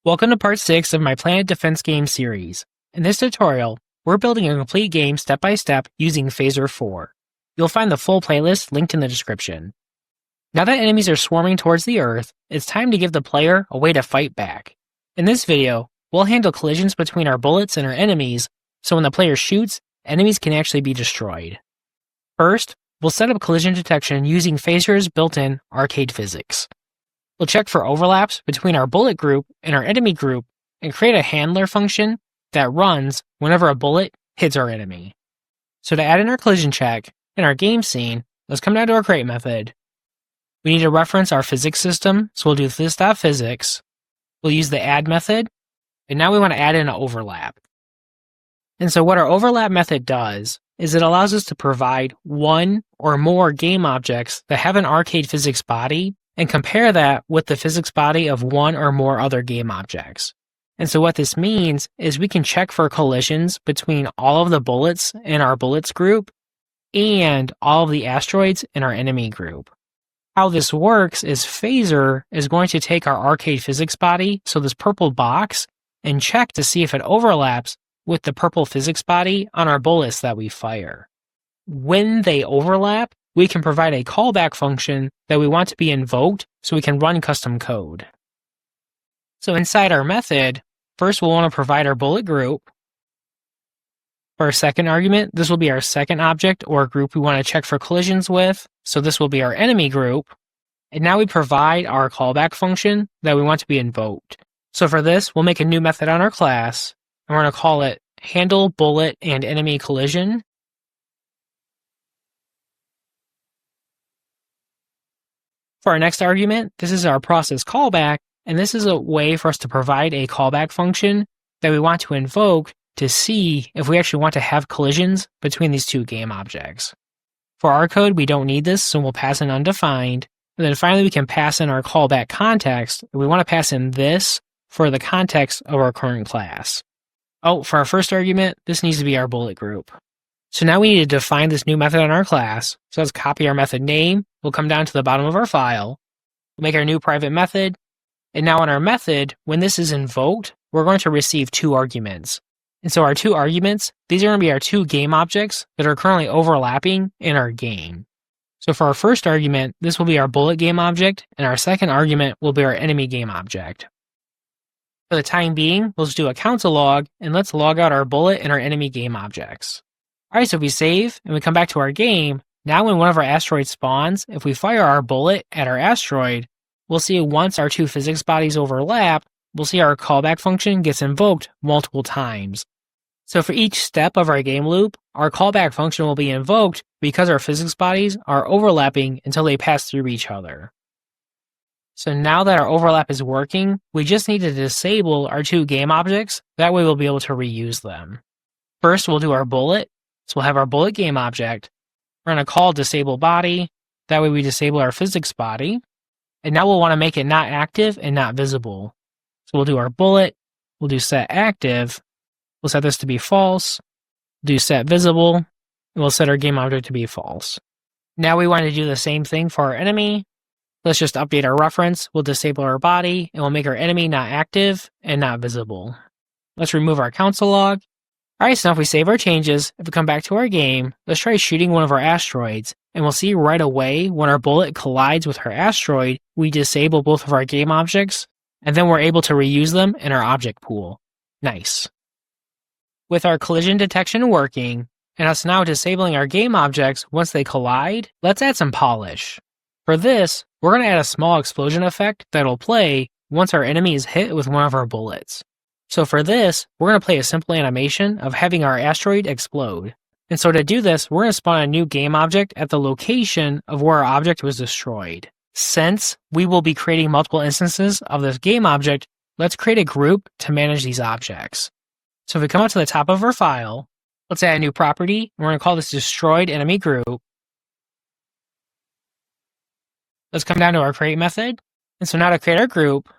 Welcome to part 6 of my Planet Defense game series. In this tutorial, we're building a complete game step by step using Phaser 4. You'll find the full playlist linked in the description. Now that enemies are swarming towards the Earth, it's time to give the player a way to fight back. In this video, we'll handle collisions between our bullets and our enemies, so when the player shoots, enemies can actually be destroyed. First, we'll set up collision detection using Phaser's built-in arcade physics. We'll check for overlaps between our bullet group and our enemy group and create a handler function that runs whenever a bullet hits our enemy. So to add in our collision check in our game scene, let's come down to our create method. We need to reference our physics system, so we'll do this.physics. We'll use the add method, and now we want to add in an overlap. And so what our overlap method does is it allows us to provide one or more game objects that have an arcade physics body and compare that with the physics body of one or more other game objects. And so what this means is we can check for collisions between all of the bullets in our bullets group and all of the asteroids in our enemy group. How this works is Phaser is going to take our arcade physics body, so this purple box, and check to see if it overlaps with the purple physics body on our bullets that we fire. When they overlap, we can provide a callback function that we want to be invoked so we can run custom code. So inside our method, first we'll want to provide our bullet group. For our second argument, this will be our second object or group we want to check for collisions with. So this will be our enemy group. And now we provide our callback function that we want to be invoked. So for this, we'll make a new method on our class, and we're going to call it handle bullet and enemy collision. For our next argument, this is our process callback, and this is a way for us to provide a callback function that we want to invoke to see if we actually want to have collisions between these two game objects. For our code, we don't need this, so we'll pass in undefined, and then finally we can pass in our callback context. We want to pass in this for the context of our current class. Oh, for our first argument, this needs to be our bullet group. So now we need to define this new method on our class. So let's copy our method name. We'll come down to the bottom of our file. We'll make our new private method. And now in our method, when this is invoked, we're going to receive two arguments. And so our two arguments, these are going to be our two game objects that are currently overlapping in our game. So for our first argument, this will be our bullet game object, and our second argument will be our enemy game object. For the time being, we'll just do a console log, and let's log out our bullet and our enemy game objects. Alright, so if we save and we come back to our game, now when one of our asteroids spawns, if we fire our bullet at our asteroid, we'll see once our two physics bodies overlap, we'll see our callback function gets invoked multiple times. So for each step of our game loop, our callback function will be invoked because our physics bodies are overlapping until they pass through each other. So now that our overlap is working, we just need to disable our two game objects, that way we'll be able to reuse them. First, we'll do our bullet. So we'll have our bullet game object. We're going to call disable body. That way we disable our physics body. And now we'll want to make it not active and not visible. So we'll do our bullet. We'll do set active. We'll set this to be false. Do set visible. And we'll set our game object to be false. Now we want to do the same thing for our enemy. Let's just update our reference. We'll disable our body and we'll make our enemy not active and not visible. Let's remove our console log. Alright, so now if we save our changes, if we come back to our game, let's try shooting one of our asteroids, and we'll see right away when our bullet collides with our asteroid, we disable both of our game objects, and then we're able to reuse them in our object pool. Nice. With our collision detection working, and us now disabling our game objects once they collide, let's add some polish. For this, we're going to add a small explosion effect that'll play once our enemy is hit with one of our bullets. So for this, we're going to play a simple animation of having our asteroid explode. And so to do this, we're going to spawn a new game object at the location of where our object was destroyed. Since we will be creating multiple instances of this game object, let's create a group to manage these objects. So if we come up to the top of our file, let's add a new property, and we're going to call this destroyed enemy group. Let's come down to our create method. And so now to create our group,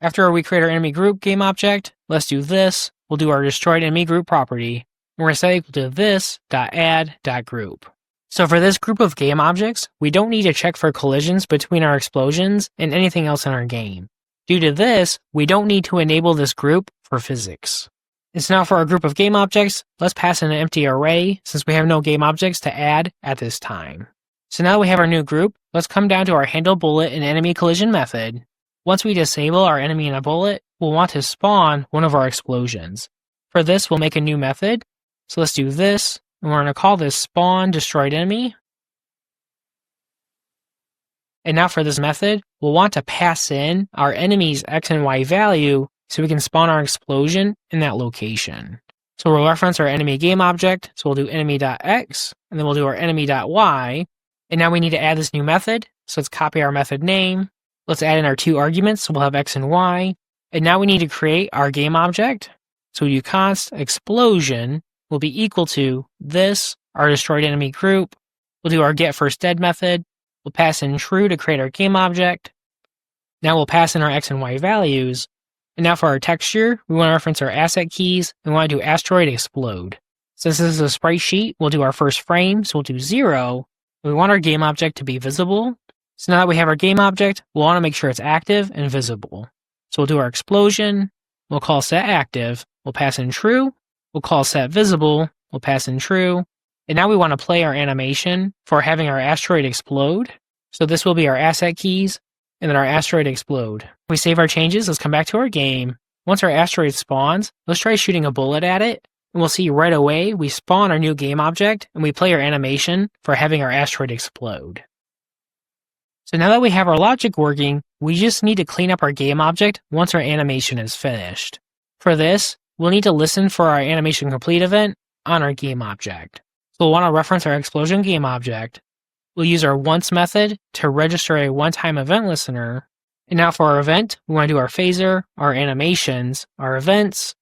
after we create our enemy group game object, let's do this. We'll do our destroyed enemy group property. And we're going to set equal to this.add.group. So for this group of game objects, we don't need to check for collisions between our explosions and anything else in our game. Due to this, we don't need to enable this group for physics. And so now for our group of game objects, let's pass in an empty array since we have no game objects to add at this time. So now that we have our new group, let's come down to our handle bullet and enemy collision method. Once we disable our enemy in a bullet, we'll want to spawn one of our explosions. For this, we'll make a new method. So let's do this, and we're going to call this spawn destroyed enemy. And now for this method, we'll want to pass in our enemy's X and Y value so we can spawn our explosion in that location. So we'll reference our enemy game object, so we'll do enemy.x, and then we'll do our enemy.y. And now we need to add this new method, so let's copy our method name. Let's add in our two arguments, so we'll have X and Y. And now we need to create our game object. So we do const explosion will be equal to this, our destroyed enemy group. We'll do our getFirstDead method. We'll pass in true to create our game object. Now we'll pass in our X and Y values. And now for our texture, we want to reference our asset keys and we want to do Asteroid explode. Since this is a sprite sheet, we'll do our first frame, so we'll do 0. We want our game object to be visible. So now that we have our game object, we'll want to make sure it's active and visible. So we'll do our explosion, we'll call setActive, we'll pass in true, we'll call setVisible, we'll pass in true, and now we want to play our animation for having our asteroid explode. So this will be our asset keys, and then our asteroid explode. We save our changes, let's come back to our game. Once our asteroid spawns, let's try shooting a bullet at it, and we'll see right away we spawn our new game object, and we play our animation for having our asteroid explode. So now that we have our logic working, we just need to clean up our game object once our animation is finished. For this, we'll need to listen for our animation complete event on our game object. So we'll want to reference our explosion game object. We'll use our once method to register a one-time event listener. And now for our event, we want to do our phaser, our animations, our events,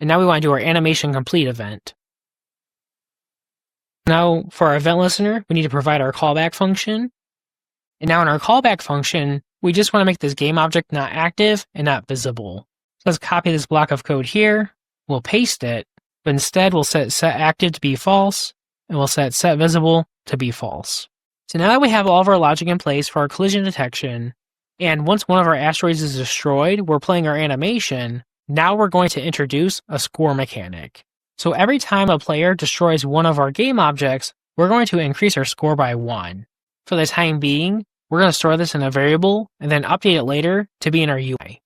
and now we want to do our animation complete event. Now for our event listener, we need to provide our callback function. And now in our callback function, we just want to make this game object not active and not visible. So let's copy this block of code here. We'll paste it, but instead we'll set setActive to be false, and we'll set setVisible to be false. So now that we have all of our logic in place for our collision detection, and once one of our asteroids is destroyed, we're playing our animation, now we're going to introduce a score mechanic. So every time a player destroys one of our game objects, we're going to increase our score by 1. For the time being, we're going to store this in a variable and then update it later to be in our UI.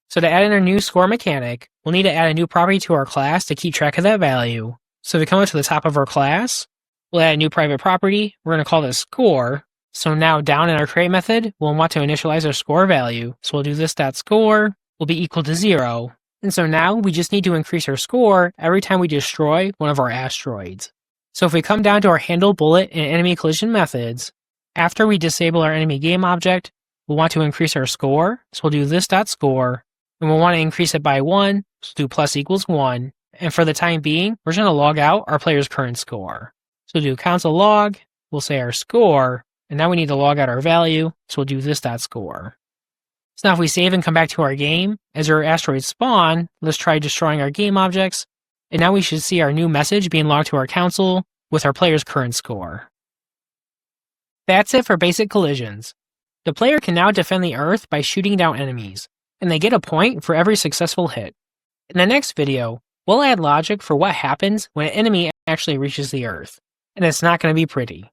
So to add in our new score mechanic, we'll need to add a new property to our class to keep track of that value. So if we come up to the top of our class, we'll add a new private property. We're going to call this score. So now down in our create method, we'll want to initialize our score value. So we'll do this.score will be equal to 0. And so now we just need to increase our score every time we destroy one of our asteroids. So if we come down to our handle bullet and enemy collision methods, after we disable our enemy game object, we'll want to increase our score. So we'll do this.score, and we'll want to increase it by 1, so do plus equals 1. And for the time being, we're just going to log out our player's current score. So we'll do console log, we'll say our score, and now we need to log out our value, so we'll do this.score. So now if we save and come back to our game, as our asteroids spawn, let's try destroying our game objects, and now we should see our new message being logged to our console with our player's current score. That's it for basic collisions. The player can now defend the Earth by shooting down enemies, and they get a point for every successful hit. In the next video, we'll add logic for what happens when an enemy actually reaches the Earth, and it's not going to be pretty.